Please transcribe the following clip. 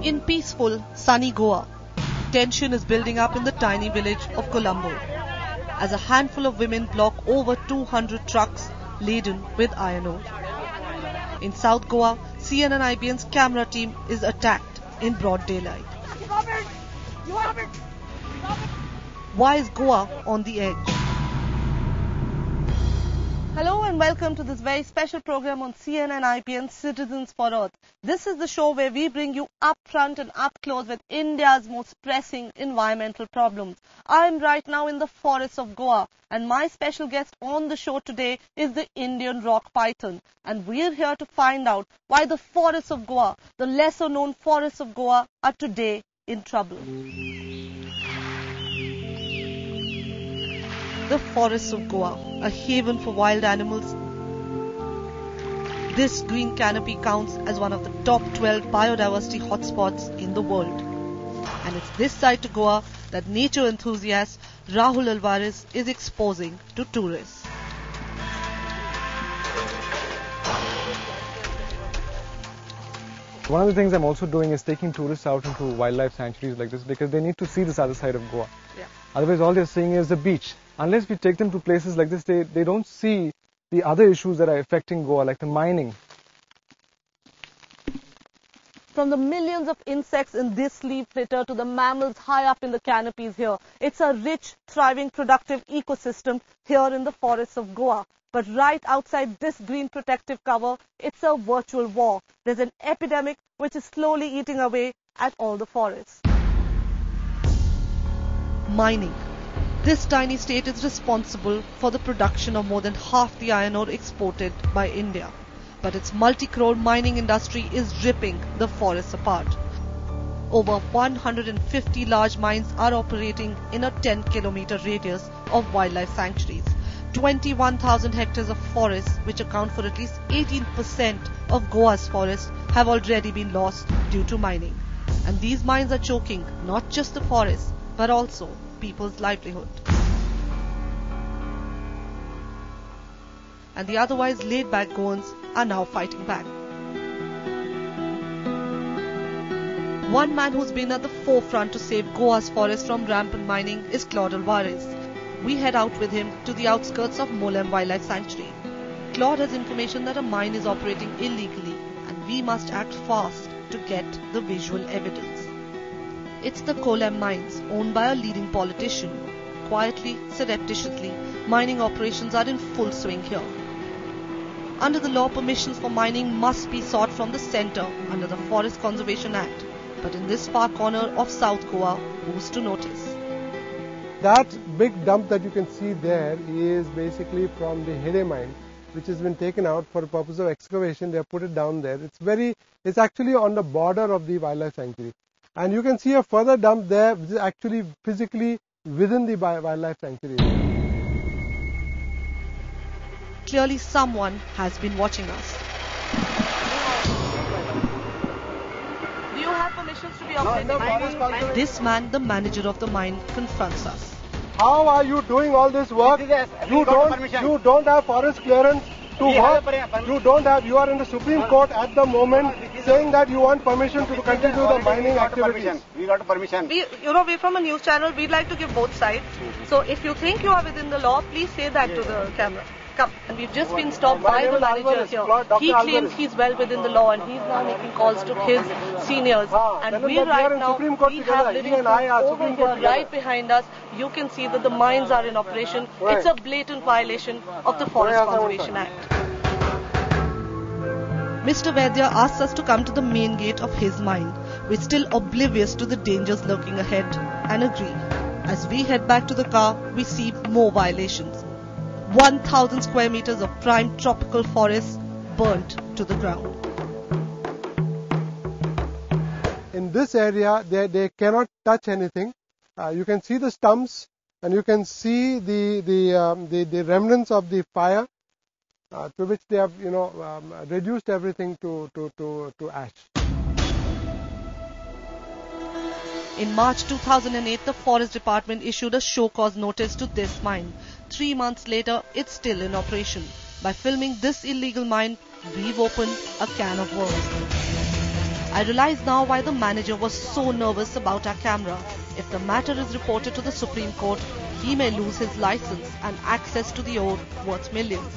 In peaceful, sunny Goa, tension is building up in the tiny village of Colombo as a handful of women block over 200 trucks laden with iron ore. In South Goa, CNN-IBN's camera team is attacked in broad daylight. Why is Goa on the edge? Hello and welcome to this very special program on CNN-IBN Citizens for Earth. This is the show where we bring you up front and up close with India's most pressing environmental problems. I am right now in the forests of Goa and my special guest on the show today is the Indian rock python. And we're here to find out why the forests of Goa, the lesser known forests of Goa, are today in trouble. The forests of Goa, a haven for wild animals. This green canopy counts as one of the top 12 biodiversity hotspots in the world. And it's this side to Goa that nature enthusiast Rahul Alvarez is exposing to tourists. One of the things I'm also doing is taking tourists out into wildlife sanctuaries like this because they need to see this other side of Goa. Yeah. Otherwise all they're seeing is the beach. Unless we take them to places like this, they don't see the other issues that are affecting Goa, like the mining. From the millions of insects in this leaf litter to the mammals high up in the canopies here, it's a rich, thriving, productive ecosystem here in the forests of Goa. But right outside this green protective cover, it's a virtual war. There's an epidemic which is slowly eating away at all the forests. Mining. This tiny state is responsible for the production of more than half the iron ore exported by India. But its multi-crore mining industry is ripping the forests apart. Over 150 large mines are operating in a 10-kilometer radius of wildlife sanctuaries. 21,000 hectares of forests, which account for at least 18% of Goa's forests, have already been lost due to mining. And these mines are choking not just the forests, but also people's livelihood. And the otherwise laid-back Goans are now fighting back. One man who's been at the forefront to save Goa's forests from rampant mining is Claude Alvarez. We head out with him to the outskirts of Molem Wildlife Sanctuary. Claude has information that a mine is operating illegally and we must act fast to get the visual evidence. It's the Kolem mines, owned by a leading politician. Quietly, surreptitiously, mining operations are in full swing here. Under the law, permissions for mining must be sought from the centre under the Forest Conservation Act. But in this far corner of South Goa, who's to notice? That big dump that you can see there is basically from the Hede mine, which has been taken out for the purpose of excavation. They have put it down there. It's actually on the border of the wildlife sanctuary. And you can see a further dump there, which is actually physically within the wildlife sanctuary. Clearly someone has been watching us. Do you have permissions to be operating? This man, the manager of the mine, confronts us. How are you doing all this work? You don't have forest clearance to work. You are in the Supreme Court at the moment saying that you want permission to continue the mining activities. We got permission. We're from a news channel. We'd like to give both sides. So if you think you are within the law, please say that to the camera. Come. And we've just been stopped by the manager here. He claims he's well within the law and he's now making calls to his seniors. And we right now, we have living proof over here right behind us. You can see that the mines are in operation. It's a blatant violation of the Forest Conservation Act. Mr. Vaidya asks us to come to the main gate of his mine. We're still oblivious to the dangers lurking ahead and agree. As we head back to the car, we see more violations. 1,000 square meters of prime tropical forest burnt to the ground. In this area, they cannot touch anything. You can see the stumps and you can see the remnants of the fire. To which they have, reduced everything to ash. In March 2008, the Forest Department issued a show-cause notice to this mine. 3 months later, it's still in operation. By filming this illegal mine, we've opened a can of worms. I realize now why the manager was so nervous about our camera. If the matter is reported to the Supreme Court, he may lose his license and access to the ore worth millions.